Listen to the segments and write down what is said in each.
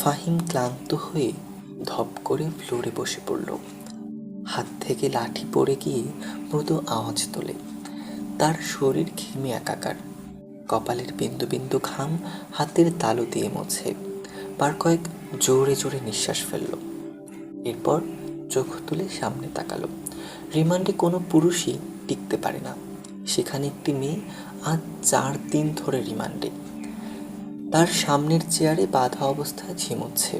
ফাহিম ক্লান্ত হয়ে ধপ করে ফ্লোরে বসে পড়ল। হাত থেকে লাঠি পড়ে গিয়ে মৃদু আওয়াজ তোলে। তার শরীর ঘেমে একাকার, কপালের বিন্দু বিন্দু ঘাম হাতের তালু দিয়ে মোছে। বার কয়েক জোরে জোরে নিঃশ্বাস ফেলল। এরপর চোখ তুলে সামনে তাকালো। রিমান্ডে কোনো পুরুষই টিকতে পারে না। সেখানে একটি মেয়ে আজ 4 দিন ধরে রিমান্ডে। তার সামনের চেয়ারে বাঁধা অবস্থায় ঝিমোচ্ছে।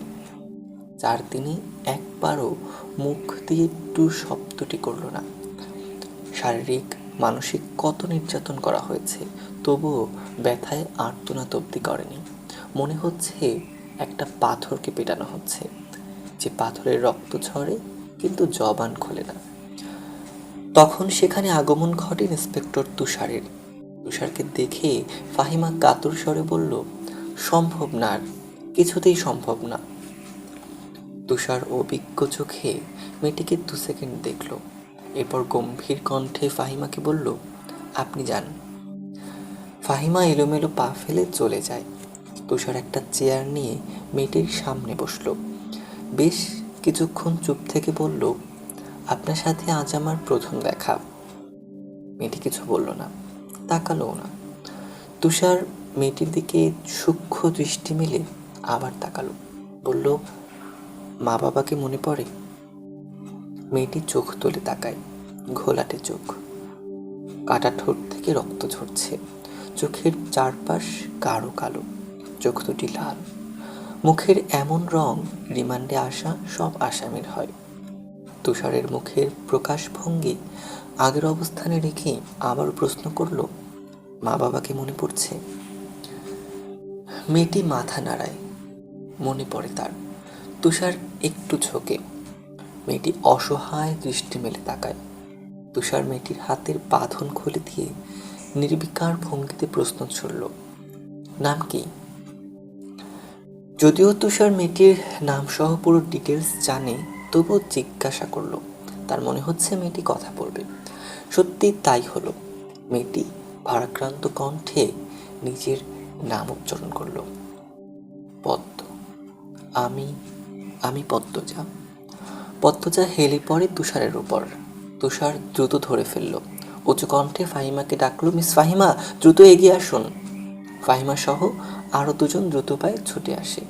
4 দিনে একবারও মুখ দিয়ে একটু শব্দটি করল না। শারীরিক মানসিক কত নির্যাতন করা হয়েছে, তবুও ব্যথায় আর্তনাদ অবধি করেনি। মনে হচ্ছে একটা পাথরকে পেটানো হচ্ছে, যে পাথরের রক্ত ঝরে কিন্তু জবান খোলে না। তখন সেখানে আগমন ঘটে ইন্সপেক্টর তুষারের। তুষারকে দেখে ফাহিমা কাতর স্বরে বলল, সম্ভব না, আর কিছুতেই সম্ভব না। তুষার অভিজ্ঞ চোখে মেয়েটিকে 2 সেকেন্ড দেখল। এরপর গম্ভীর কণ্ঠে ফাহিমাকে বলল, আপনি যান। ফাহিমা এলোমেলো পা ফেলে চলে যায়। তুষার একটা চেয়ার নিয়ে মেয়েটির সামনে বসল। বেশ কিছুক্ষণ চুপ থেকে বলল, আপনার সাথে আজ আমার প্রথম দেখা। মেয়েটি কিছু বলল না, তাকালোও না। তুষার মেয়েটির দিকে সূক্ষ্ম দৃষ্টি মেলে আবার তাকালো, বলল, মা বাবাকে মনে পড়ে? মেয়েটি চোখ তুলে তাকায়। ঘোলাটে চোখ, কাটা ঠোঁট থেকে রক্ত ঝরছে। চোখের চারপাশ গাঢ় কালো, চোখ দুটি লাল। মুখের এমন রং রিমান্ডে আসা সব আসামির হয়। তুষারের মুখের প্রকাশভঙ্গি আগের অবস্থানে রেখে আবার প্রশ্ন করল, মা বাবাকে মনে পড়ছে? মেয়েটি মাথা নাড়ায়, মনে পড়ে তার। তুষার একটু ঝোঁকে। মেয়েটি অসহায় দৃষ্টি মেলে তাকায়। তুষার মেয়েটির হাতের বাঁধন খুলে দিয়ে নির্বিকার ভঙ্গিতে প্রশ্ন ছুড়ল, নাম কি? যদিও তুষার মেয়েটির নাম সহ পুরো ডিটেলস জানে, তবুও জিজ্ঞাসা করলো। তার মনে হচ্ছে মেয়েটি কথা বলবে। সত্যি তাই হলো। মেয়েটি ভারাক্রান্ত কণ্ঠে নিজের নাম উচ্চারণ করল, পদ্ম। আমি আমি পদ্মজা। পদ্মজা হেলে পড়ে তুষারের উপর। তুষার দ্রুত ধরে ফেলল। উঁচু কণ্ঠে ফাহিমাকে ডাকলো, মিস ফাহিমা, দ্রুত এগিয়ে আসুন। ফাহিমা সহ আরো 2জন দ্রুত পায়ে ছুটে আসে।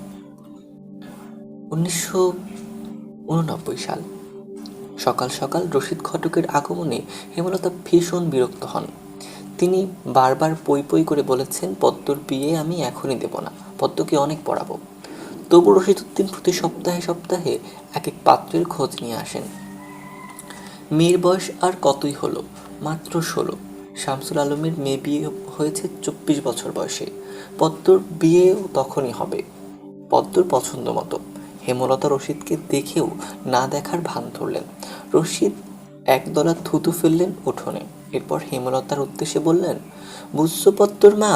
1989 সাল। সকাল সকাল রশিদ ঘটকের আগমনে হেমলতা ভীষণ বিরক্ত হন। তিনি বারবার পই পই করে বলেছেন, পদ্মর বিয়ে আমি এখনই দেব না, পদ্মকে অনেক পড়াবো। তবু রশিদ উদ্দিন প্রতি সপ্তাহে সপ্তাহে এক এক পাত্রের খোঁজ নিয়ে আসেন। মেয়ের বয়স আর কতই হলো, মাত্র 16। শামসুল আলমের মেয়ে বিয়ে হয়েছে 24 বছর বয়সে। পদ্মর বিয়েও তখনই হবে, পদ্মর পছন্দ মতো। হেমলতা রশিদকে দেখেও না দেখার ভান ধরলেন। রশিদ একদলা থুতু ফেললেন উঠোনে। এরপর হেমলতার উদ্দেশ্যে বললেন, বুঝছো পদ্মর মা,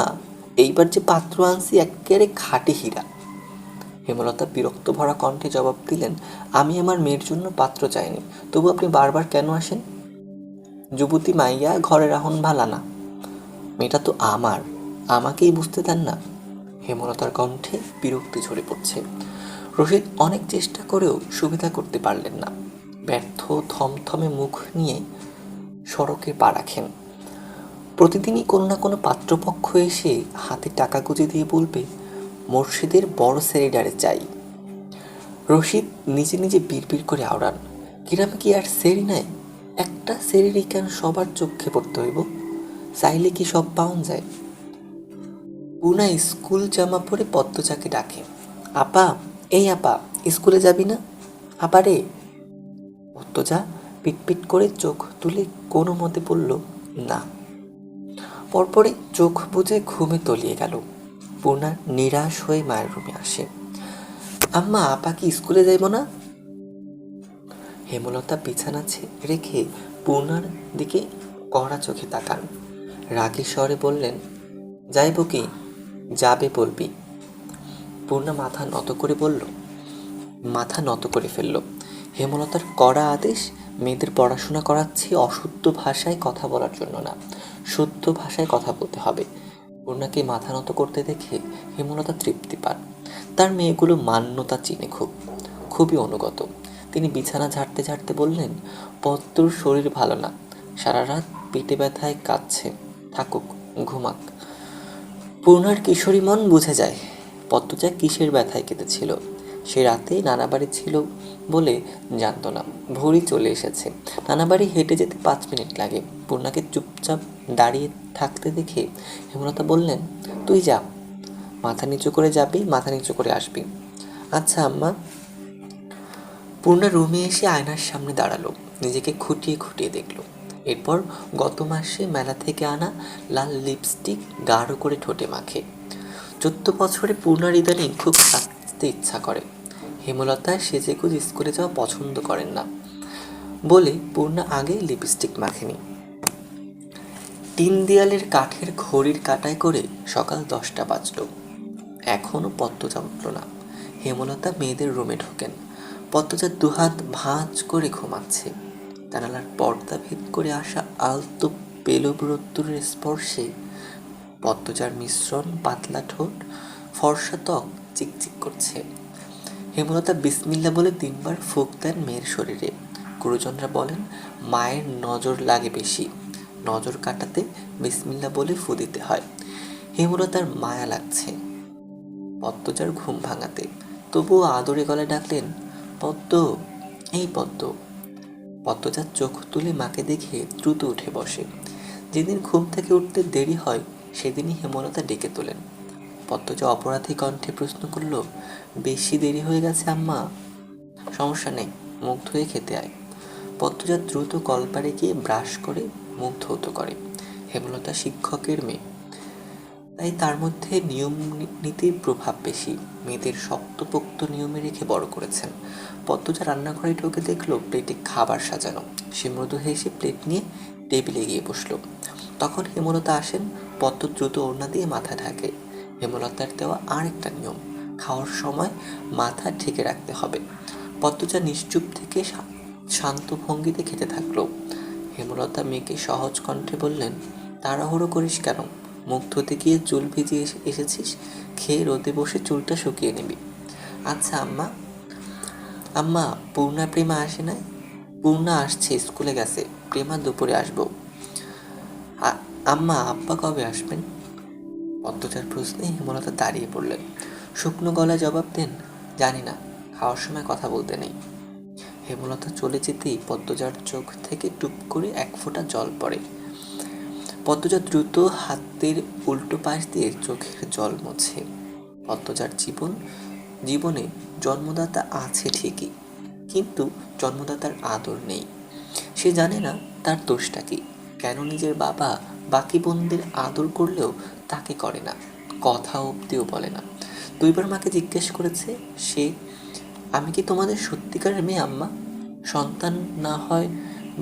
এইবার যে পাত্র আনছি একেবারে খাঁটি হীরা। হেমলতা বিরক্ত ভরা কণ্ঠে জবাব দিলেন, আমি আমার মেয়ের জন্য পাত্র চাইনি, তবু আপনি বারবার কেন আসেন? যুবতী মাইয়া ঘরে রাহন ভালা না। মেয়েটা তো আমার, আমাকেই বুঝতে দেন না। হেমলতার কণ্ঠে বিরক্তি ঝরে পড়ছে। রশিদ অনেক চেষ্টা করেও সুবিধা করতে পারলেন না। ব্যর্থ থমথমে মুখ নিয়ে সড়কে পা রাখেন। প্রতিদিনই কোনো না কোনো পাত্রপক্ষ এসে হাতে টাকা গুঁজে দিয়ে বলবে, মুর্শিদের বড় সেরিডারে চাই। রশিদ নিজে নিজে বিড়বিড় করে আওড়ান, গ্রামে কি আর সেরি নাই? একটা সেরিরই কেন সবার চোখে পড়তে হইব? চাইলে কি সব পাওয়া যায়? পুনা স্কুল জামা পরে পদ্মজাকে ডাকে, আপা, এই আপা, স্কুলে যাবি না? আপা রে। পদ্মজা পিটপিট করে চোখ তুলে কোনো মতে বলল, না। পরপরই চোখ বুজে ঘুমে তলিয়ে গেল। পূর্ণা নিরাশ হয়ে মায়ের রুমে আসে। আম্মা, আপা কি স্কুলে যাইব না? হেমলতা বিছানা রেখে পূর্ণার দিকে কড়া চোখে তাকান। রাগী স্বরে বললেন, যাইব কি? যাবে বলবি। পূর্ণা মাথা নত করে ফেলল। হেমলতার কড়া আদেশ, মেয়েদের পড়াশোনা করাচ্ছি অশুদ্ধ ভাষায় কথা বলার জন্য না, শুদ্ধ ভাষায় কথা বলতে হবে। পূর্ণাকে মাথা নত করতে দেখে হেমলতা তৃপ্তি পান। তার মেয়েগুলো মান্যতা চিনে খুবই অনুগত। তিনি বিছানা ঝাড়তে ঝাড়তে বললেন, পদ্মর শরীর ভালো না, সারা রাত পেটে ব্যথায় কাঁদছে, থাকুক, ঘুমাক। পূর্ণার কিশোরী মন বুঝে যায় পদ্মজা কিসের ব্যথায় কেঁদেছিল। সে রাতে নানা বাড়ি ছিল বলে জানতো না, ভোরই চলে এসেছে। নানা বাড়ি হেঁটে যেতে 5 মিনিট লাগে। পূর্ণাকে চুপচাপ দাঁড়িয়ে থাকতে দেখে হেমলতা বললেন, তুই যা, মাথা নিচু করে যাবি, মাথা নিচু করে আসবি। আচ্ছা আম্মা। পূর্ণা রুমে এসে আয়নার সামনে দাঁড়ালো, নিজেকে খুঁটিয়ে খুঁটিয়ে দেখলো। এরপর গত মাসে মেলা থেকে আনা লাল লিপস্টিক গাঢ় করে ঠোঁটে মাখে। 14 বছরে পূর্ণার ইদানিং খুব সাজতে ইচ্ছা করে। হেমলতা সেজেগুজ স্কুলে যাওয়া পছন্দ করেন না বলে পূর্ণা আগেই লিপস্টিক মাখেনি। 3 দেয়ালের কাঠের ঘড়ির কাঁটায় করে সকাল 10টা বাজলো, এখনো পদ্মজা উঠল না। হেমলতা মেয়েদের রুমে ঢোকেন। পদ্মজা দুহাত ভাঁজ করে ঘুমাচ্ছে। জানালার পর্দা ভেদ করে আসা আলতো পেলো রোদ্দুরের স্পর্শে পদ্মজার মিশ্রণ পাতলা ঠোঁট, ফর্সা ত্বক চিকচিক করছে। হেমলতা বিসমিল্লা বলে 3বার ফুঁক দেন মেয়ের শরীরে। গুরুজনরা বলেন, মায়ের নজর লাগে বেশি, নজর কাটাতে বিসমিল্লা বলে ফু দিতে হয়। হেমলতার মায়া লাগছে পদ্মজার ঘুম ভাঙাতে, তবুও আদরে গলায় ডাকলেন, পদ্ম, এই পদ্ম। পদ্মজার চোখ তুলে মাকে দেখে দ্রুত উঠে বসে। যেদিন ঘুম থেকে উঠতে দেরি হয় সেদিনই হেমলতা ডেকে তোলেন। পদ্মজা অপরাধী কণ্ঠে প্রশ্ন করল, বেশি দেরি হয়ে গেছে আম্মা? সমস্যা নেই, মুখ ধুয়ে খেতে আয়। পদ্মজা দ্রুত কলপারে গিয়ে ব্রাশ করে মুখ ধৌত করে। হেমলতা শিক্ষকের মেয়ে, তাই তার মধ্যে নিয়ম নীতির প্রভাব বেশি। মেয়েদের শক্তপোক্ত নিয়মে রেখে বড় করেছেন। পদ্মজা রান্নাঘরে ঢুকে দেখলো প্লেটে খাবার সাজানো। সে মৃদু হেসে প্লেট নিয়ে টেবিলে গিয়ে বসলো। তখন হেমলতা আসেন। পদ্ম দ্রুত ওড়না দিয়ে মাথা ঢাকে। হেমলতার দেওয়া আরেকটা নিয়ম, খাওয়ার সময় মাথা ঢেকে রাখতে হবে। পদ্মজা নিশ্চুপ থেকে শান্ত ভঙ্গিতে খেতে থাকলো। হেমলতা মেয়েকে সহজ কণ্ঠে বললেন, তাড়াহুড়ো করিস কেন? মুখ ধুতে গিয়ে চুল ভিজিয়ে এসেছিস, খেয়ে রোদে বসে চুলটা শুকিয়ে নিবি। আচ্ছা আম্মা। আম্মা, পূর্ণা প্রেমা আসে নাই? পূর্ণা আসছে, স্কুলে গেছে, প্রেমা দুপুরে আসবো। আম্মা, আব্বা কবে আসবেন? পদ্মজার প্রশ্নে হেমলতা দাঁড়িয়ে পড়লেন। শুকনো গলায় জবাব দেন, জানি না, খাওয়ার সময় কথা বলতে নেই। হেমলতা চলে যেতেই পদ্মজার চোখ থেকে টুপ করে 1 ফোঁটা জল পড়ে। পদ্মজা দ্রুত হাতের উল্টো পাশ দিয়ে চোখের জল মোছে। পদ্মজার জীবনে জন্মদাতা আছে ঠিকই, কিন্তু জন্মদাতার আদর নেই। সে জানে না তার দোষটা কি, কেন নিজের বাবা বাকি বোনদের আদর করলেও তাকে করে না, কথা অব্দিও বলে না। 2বার মাকে জিজ্ঞেস করেছে সে, আমি কি তোমাদের সত্যিকারের মেয়ে আম্মা? সন্তান না হয়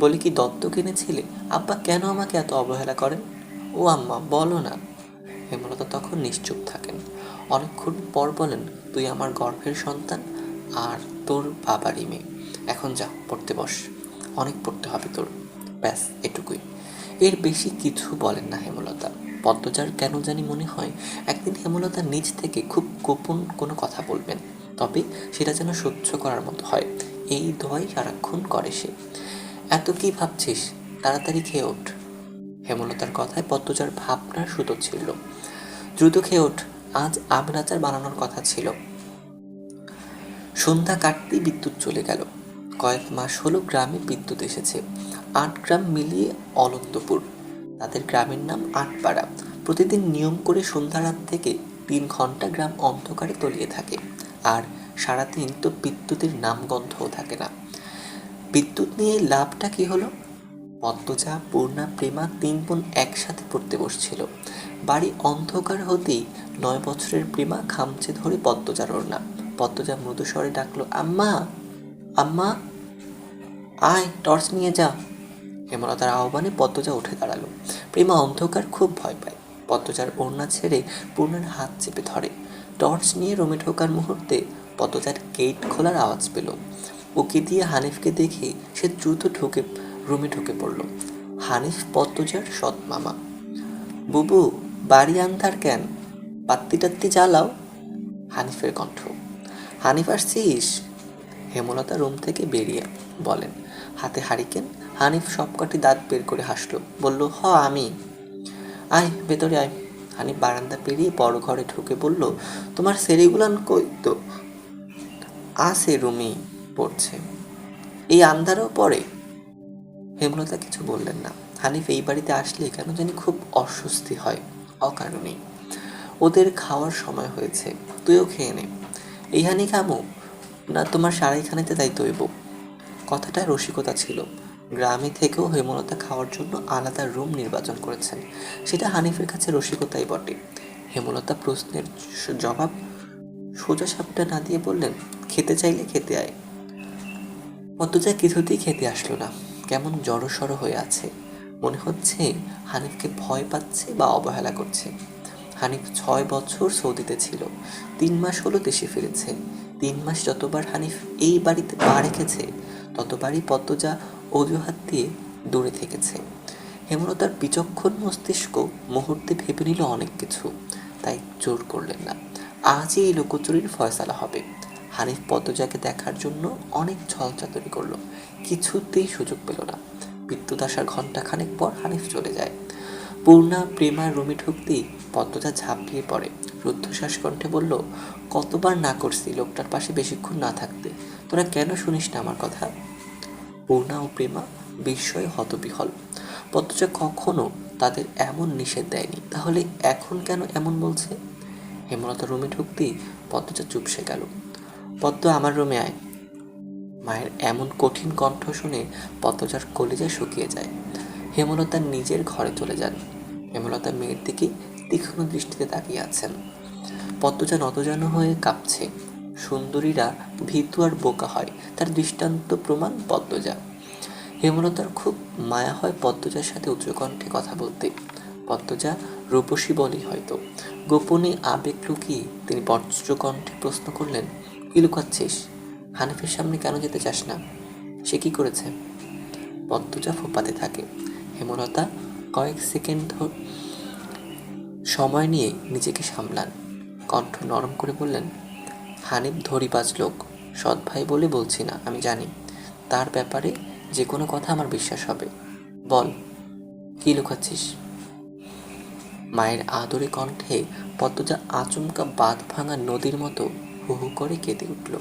বলে কি দত্তক এনেছিলে? আব্বা কেন আমাকে এত অবহেলা করেন? ও আম্মা, বলো না। হেমলতা তখন নিশ্চুপ থাকেন। অনেকক্ষণ পর বলেন, তুই আমার গর্ভের সন্তান আর তোর বাবারই মেয়ে। এখন যা, পড়তে বস, অনেক পড়তে হবে তোর। ব্যাস, এটুকুই। এর বেশি কিছু বলেন না হেমলতা। পদ্মজার কেন জানি মনে হয় একদিন হেমলতা নিজ থেকে খুব গোপন কোনো কথা বলবেন, তবে সেটা যেন সহ্য করার মতো হয়, এই দোয়াই সারাক্ষণ করে সে। এত কি ভাবছিস, তাড়াতাড়ি খেয়ে ওঠ। হেমলতার কথায় পদ্মজার ভাবনার সুতো ছিল। দ্রুত খেয়ে ওঠ, আজ আম আচার বানানোর কথা ছিল। সন্ধ্যা কাটতেই বিদ্যুৎ চলে গেল। কয়েক মাস হলো গ্রামে বিদ্যুৎ এসেছে। 8 গ্রাম মিলিয়ে অলন্দপুর, তাদের গ্রামের নাম আটপাড়া। প্রতিদিন নিয়ম করে সন্ধ্যা রাত থেকে 3 ঘন্টা গ্রাম অন্ধকারে তলিয়ে থাকে। আর সারাদিন তো বিদ্যুতের নামগন্ধও থাকে না। বিদ্যুৎ নিয়ে লাভটা কি হলো? পদ্মজা, পূর্ণা, প্রেমা 3 বোন একসাথে পড়তে বসছিল। বাড়ি অন্ধকার হতেই 9 বছরের প্রেমা খামচে ধরে পদ্মজার ওড়না। পদ্মজা মৃদু স্বরে ডাকলো, আম্মা, আম্মা, আয়, টর্চ নিয়ে যা। হেমলতার আহ্বানে পদ্মজা উঠে দাঁড়ালো। প্রেমা অন্ধকার খুব ভয় পায়। পদ্মজার ওড়না ছেড়ে পূর্ণার হাত চেপে ধরে। টর্চ নিয়ে রুমে ঢোকার মুহূর্তে পদ্মজার গেট খোলার আওয়াজ পেল। উকি দিয়ে হানিফকে দেখে সে দ্রুত রুমে ঢুকে পড়ল। হানিফ পদ্মজার সৎ মামা। বুবু, বাড়ি আন্ধার কেন? বাত্তি টাত্তি জ্বালাও। হানিফের কণ্ঠ। হানিফ আসছিস? হেমলতা রুম থেকে বেরিয়ে বলেন, হাতে হারিকেন। হানিফ সবকটি দাঁত বের করে হাসলো, বলল, হ আমি। আয় ভেতরে আয়। হানিফ বারান্দা পেরিয়ে বড় ঘরে ঢুকে বলল, তোমার সেরিগুলান কই? তো আছে রুমি পড়ছে। এই আন্ধারও পড়ে? হেমলতা কিছু বললেন না। হানিফ এই বাড়িতে আসলে কেন জানি খুব অস্বস্তি হয় অকারণেই। ওদের খাওয়ার সময় হয়েছে, তুইও খেয়ে নে। এইখানি খামু না তোমার সারাইখানিতে দায়িত্ব হইব? কথাটা রসিকতা ছিল। গ্রামে থেকেও হেমলতা খাওয়ার জন্য আলাদা রুম নির্বাচন করেছেন। সেটা হানিফের কাছে রসিকতাই বটে। হেমলতা প্রশ্নের জবাব সোজা সাপটা না দিয়ে বললেন, খেতে চাইলে খেতে আয়। পদ্মজা কিছুতেই খেতে আসলো না। কেমন জড়সড় হয়ে আছে। মনে হচ্ছে হানিফকে ভয় পাচ্ছে বা অবহেলা করছে। হানিফ 6 বছর সৌদিতে ছিল, 3 মাস হলো দেশে ফিরেছে। 3 মাস যতবার হানিফ এই বাড়িতে পা রেখেছে ততবারই পদ্মজা অজুহাত দিয়ে দূরে থেকেছে। হেমলতার বিচক্ষণ মস্তিষ্ক মুহূর্তে ভেবে নিল অনেক কিছু, তাই জোর করলেন না। আজই এই লুকোচুরির ফয়সালা হবে। হানিফ পদ্মজাকে দেখার জন্য অনেক ছলচাতুরি করলো, কিছুতেই সুযোগ পেল না। বিদ্যুৎ আসার ঘণ্টাখানেক পর হানিফ চলে যায়। পূর্ণা প্রেমার রুমে ঢুকতেই পদ্মজা ঝাঁপিয়ে পড়ে, রুদ্ধশ্বাস কণ্ঠে বলল, কতবার না করছি লোকটার পাশে বেশিক্ষণ না থাকতে, তোরা কেন শুনিস না আমার কথা? পূর্ণা ও প্রেমা বিস্ময়ে হতবিহল। পদ্মজা কখনো তাদের এমন নিষেধ দেয়নি, তাহলে এখন কেন এমন বলছে? হেমলতা রুমে ঢুকতেই পদ্মজা চুপসে গেল। পদ্ম, আমার রুমে আয়। মায়ের এমন কঠিন কণ্ঠ শুনে পদ্মজার কলিজা শুকিয়ে যায়। হেমলতা নিজের ঘরে চলে যান। হেমলতা মেয়ের দিকে তীক্ষ্ণ দৃষ্টিতে তাকিয়ে আছেন। পদ্মজা নতজানু হয়ে কাঁপছে। সুন্দরীরা ভীতু আর বোকা হয়, তার দৃষ্টান্ত প্রমাণ পদ্মজা। হেমলতার খুব মায়া হয় পদ্মজার সাথে উচ্চ কণ্ঠে কথা বলতে। পদ্মজা রূপসী বলেই হয়তো গোপনে আবেগ লুকিয়ে তিনি বজ্র কণ্ঠে প্রশ্ন করলেন, কি লুকাচ্ছিস? হানিফের সামনে কেন যেতে চাস না? সে কি করেছে? পদ্মজা ফোপাতে থাকে। হেমলতা কয়েক সেকেন্ড সময় নিয়ে নিজেকে সামলান। কণ্ঠ নরম করে বললেন, হানিফ ধরিবাজ লোক, সৎ ভাই বলে বলছি না, আমি জানি তার ব্যাপারে যে কোনো কথা আমার বিশ্বাস হবে। বল, কি লুকাচ্ছিস? মায়ের আদরে কণ্ঠে পদ্মজা আচমকা বাঁধ ভাঙা নদীর মতো হু হু করে কেঁদে উঠল।